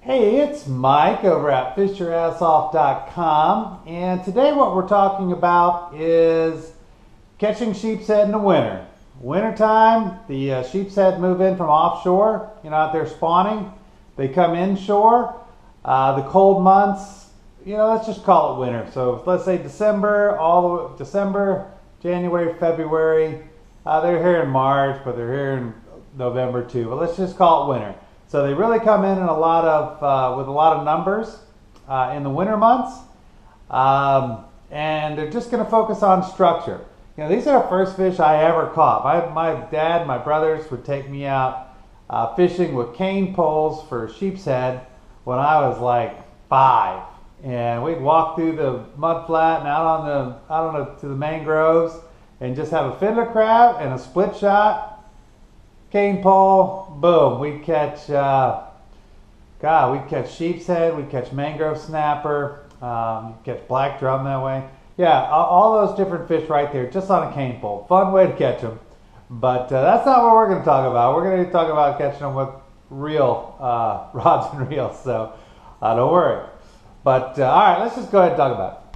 Hey, it's Mike over at fishyourassoff.com, and today what we're talking about is catching sheepshead in the winter. Wintertime, the sheepshead move in from offshore, out there spawning. They come inshore. The cold months, let's just call it winter. So let's say December, January, February. They're here in March, but they're here in November too. But let's just call it winter. So they really come in a lot of with a lot of numbers in the winter months, and they're just going to focus on structure. These are the first fish I ever caught. My dad, my brothers would take me out fishing with cane poles for sheepshead when I was like 5, and we'd walk through the mud flat and out to the mangroves and just have a fiddler crab and a split shot. Cane pole, boom, we'd catch sheepshead, we'd catch mangrove snapper, catch black drum that way. Yeah, all those different fish right there, just on a cane pole. Fun way to catch them. But that's not what we're going to talk about. We're going to talk about catching them with real rods and reels, so don't worry. But all right, let's just go ahead and talk about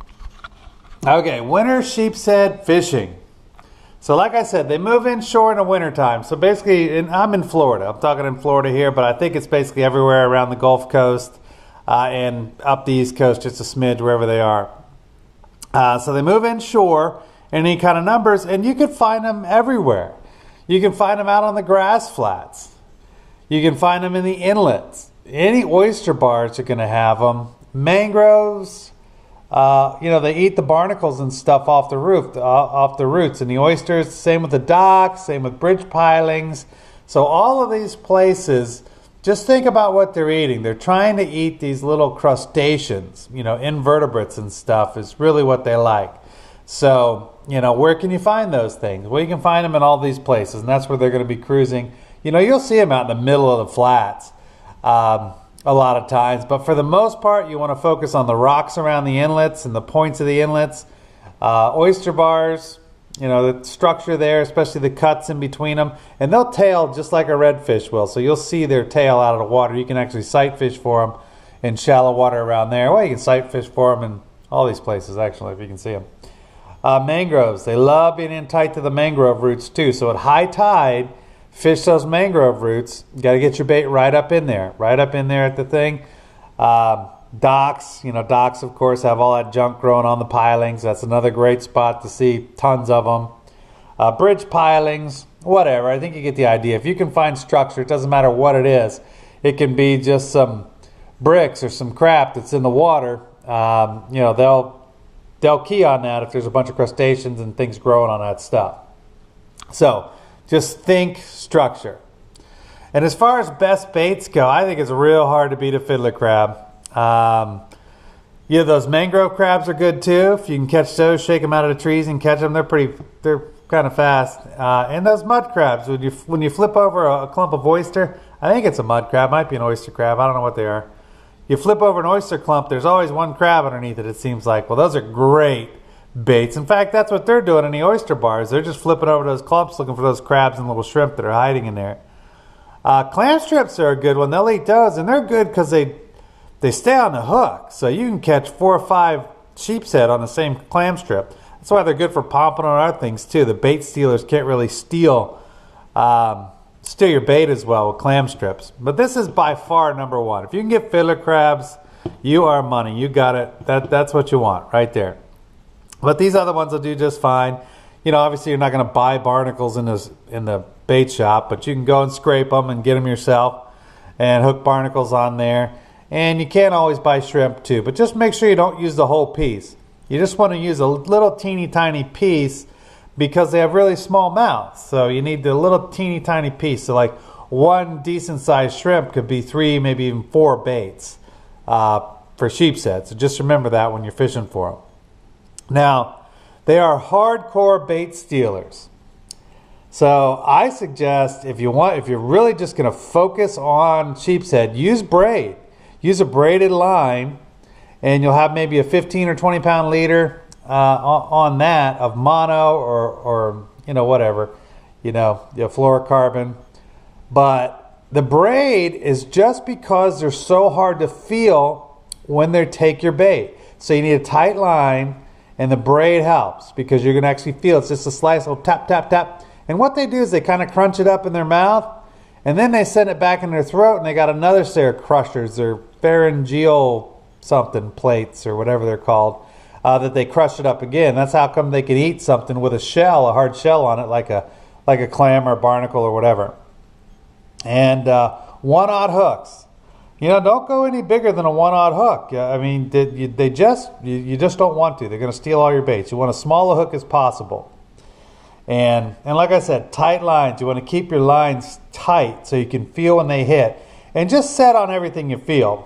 it. Okay, winter sheepshead fishing. So like I said, they move inshore in the wintertime. So basically, I'm in Florida. I'm talking in Florida here, but I think it's basically everywhere around the Gulf Coast and up the East Coast, just a smidge wherever they are. So they move inshore in any kind of numbers, and you can find them everywhere. You can find them out on the grass flats. You can find them in the inlets. Any oyster bars are going to have them. Mangroves. They eat the barnacles and stuff off the roots, and the oysters. Same with the docks, same with bridge pilings. So all of these places, just think about what they're eating. They're trying to eat these little crustaceans, invertebrates and stuff is really what they like. So, where can you find those things? Well, you can find them in all these places, and that's where they're going to be cruising. You'll see them out in the middle of the flats. A lot of times, but for the most part you want to focus on the rocks around the inlets and the points of the inlets. Oyster bars, the structure there, especially the cuts in between them, and they'll tail just like a redfish will, so you'll see their tail out of the water. You can actually sight fish for them in shallow water around there. Well, you can sight fish for them in all these places actually, if you can see them. Mangroves, they love being in tight to the mangrove roots too, so at high tide, fish those mangrove roots. You got to get your bait right up in there at the thing. Docks, docks of course have all that junk growing on the pilings. That's another great spot to see tons of them. Bridge pilings, whatever. I think you get the idea. If you can find structure, it doesn't matter what it is. It can be just some bricks or some crap that's in the water. They'll key on that if there's a bunch of crustaceans and things growing on that stuff. So just think structure. And as far as best baits go, I think it's real hard to beat a fiddler crab. Those mangrove crabs are good too. If you can catch those, shake them out of the trees and catch them, they're kind of fast. And those mud crabs, when you flip over a clump of oyster, I think it's a mud crab, might be an oyster crab, I don't know what they are. You flip over an oyster clump, there's always one crab underneath it seems like. Well, those are great baits. In fact, that's what they're doing in the oyster bars. They're just flipping over those clumps looking for those crabs and little shrimp that are hiding in there. Clam strips are a good one. They'll eat those, and they're good because they stay on the hook. So you can catch 4 or 5 sheepshead on the same clam strip. That's why they're good for pompano and other things too. The bait stealers can't really steal your bait as well with clam strips. But this is by far number one. If you can get fiddler crabs, you are money. You got it. That's what you want right there. But these other ones will do just fine. Obviously you're not going to buy barnacles in the bait shop, but you can go and scrape them and get them yourself and hook barnacles on there. And you can always buy shrimp too, but just make sure you don't use the whole piece. You just want to use a little teeny tiny piece because they have really small mouths. So you need the little teeny tiny piece. So like one decent sized shrimp could be 3, maybe even 4 baits for sheepshead. So just remember that when you're fishing for them. Now, they are hardcore bait stealers. So I suggest if you're really just going to focus on sheepshead, use braid. Use a braided line, and you'll have maybe a 15 or 20 pound leader on that of mono or whatever, fluorocarbon. But the braid is just because they're so hard to feel when they take your bait. So you need a tight line, and the braid helps because you're going to actually feel it's just a slice, little tap, tap, tap. And what they do is they kind of crunch it up in their mouth, and then they send it back in their throat, and they got another set of crushers, their pharyngeal something plates or whatever they're called, that they crush it up again. That's how come they can eat something with a shell, a hard shell on it, like a clam or a barnacle or whatever. And 1/0 hooks. You know, don't go any bigger than a 1/0 hook. I mean, you just don't want to. They're going to steal all your baits. You want as small a hook as possible. And like I said, tight lines. You want to keep your lines tight so you can feel when they hit. And just set on everything you feel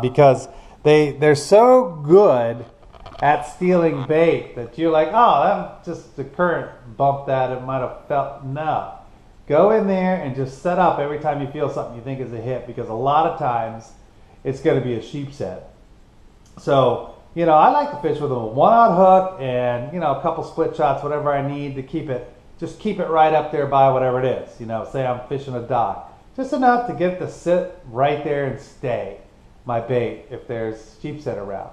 because they're so good at stealing bait that you're like, oh, that just the current bumped that. It might have felt. No. Go in there and just set up every time you feel something you think is a hit, because a lot of times it's going to be a sheepshead. So, you know, I like to fish with a 1/0 hook and, you know, a couple split shots, whatever I need to keep it right up there by whatever it is. You know, say I'm fishing a dock. Just enough to get it to sit right there and stay my bait if there's sheepshead around.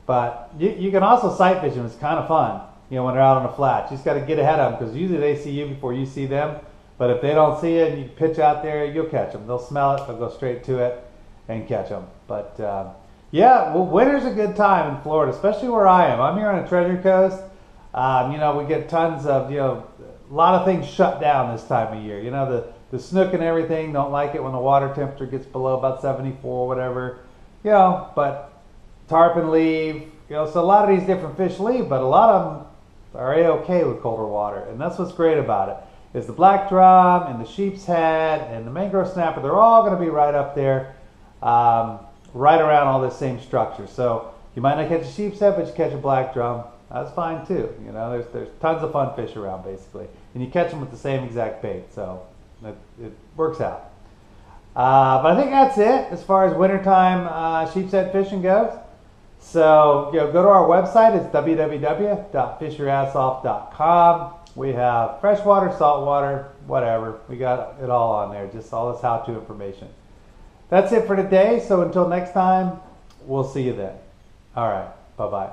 But you can also sight fish them. It's kind of fun, you know, when they're out on the flats. You just got to get ahead of them because usually they see you before you see them. But if they don't see it and you pitch out there, you'll catch them. They'll smell it, they'll go straight to it and catch them. But yeah, well, winter's a good time in Florida, especially where I am. I'm here on the Treasure Coast. You know, we get tons of, you know, a lot of things shut down this time of year. You know, the snook and everything don't like it when the water temperature gets below about 74 or whatever. You know, but tarpon leave. You know, so a lot of these different fish leave, but a lot of them are A-okay with colder water. And that's what's great about it. Is the black drum and the sheepshead and the mangrove snapper, they're all going to be right up there, right around all this same structure. So you might not catch a sheepshead, but you catch a black drum. That's fine too. You know, there's tons of fun fish around basically. And you catch them with the same exact bait, so it works out. But I think that's it as far as wintertime sheepshead fishing goes. So, you know, go to our website. It's www.fishyourassoff.com. We have freshwater, saltwater, whatever. We got it all on there, just all this how-to information. That's it for today. So until next time, we'll see you then. All right. Bye-bye.